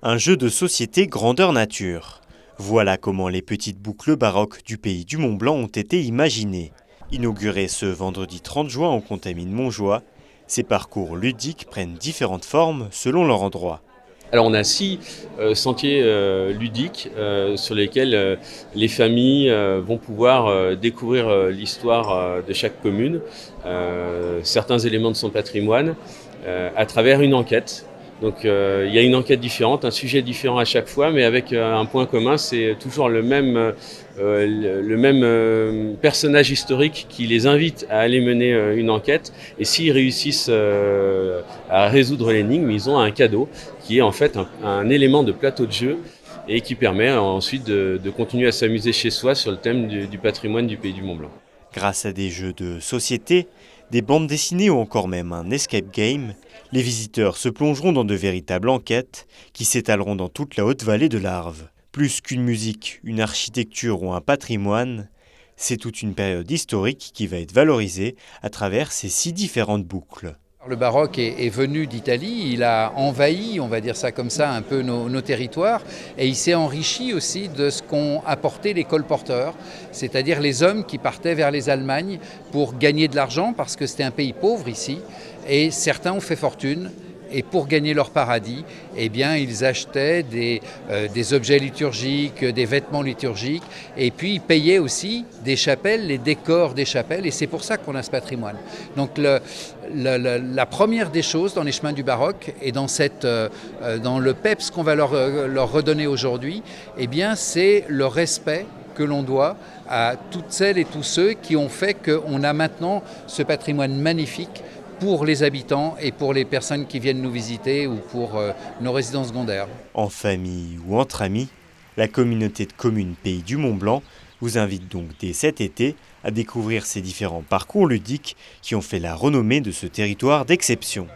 Un jeu de société grandeur nature. Voilà comment les petites boucles baroques du pays du Mont-Blanc ont été imaginées. Inaugurées ce vendredi 30 juin en Contamine Montjoie, ces parcours ludiques prennent différentes formes selon leur endroit. Alors on a 6 sentiers ludiques sur lesquels les familles vont pouvoir découvrir l'histoire de chaque commune, certains éléments de son patrimoine, à travers une enquête. Donc il y a une enquête différente, un sujet différent à chaque fois, mais avec un point commun, c'est toujours le même personnage historique qui les invite à aller mener une enquête. Et s'ils réussissent à résoudre l'énigme, ils ont un cadeau qui est en fait un élément de plateau de jeu et qui permet ensuite de continuer à s'amuser chez soi sur le thème du patrimoine du pays du Mont-Blanc. Grâce à des jeux de société, des bandes dessinées ou encore même un escape game, les visiteurs se plongeront dans de véritables enquêtes qui s'étaleront dans toute la haute vallée de l'Arve. Plus qu'une musique, une architecture ou un patrimoine, c'est toute une période historique qui va être valorisée à travers ces 6 différentes boucles. Le baroque est venu d'Italie, il a envahi, on va dire ça comme ça, un peu nos territoires, et il s'est enrichi aussi de ce qu'ont apporté les colporteurs, c'est-à-dire les hommes qui partaient vers les Allemagnes pour gagner de l'argent, parce que c'était un pays pauvre ici, et certains ont fait fortune. Et pour gagner leur paradis, eh bien, ils achetaient des objets liturgiques, des vêtements liturgiques, et puis ils payaient aussi des chapelles, les décors des chapelles, et c'est pour ça qu'on a ce patrimoine. Donc la première des choses dans les chemins du baroque et dans le peps qu'on va leur redonner aujourd'hui, eh bien, c'est le respect que l'on doit à toutes celles et tous ceux qui ont fait qu'on a maintenant ce patrimoine magnifique pour les habitants et pour les personnes qui viennent nous visiter ou pour nos résidents secondaires. En famille ou entre amis, la communauté de communes Pays du Mont-Blanc vous invite donc dès cet été à découvrir ces différents parcours ludiques qui ont fait la renommée de ce territoire d'exception.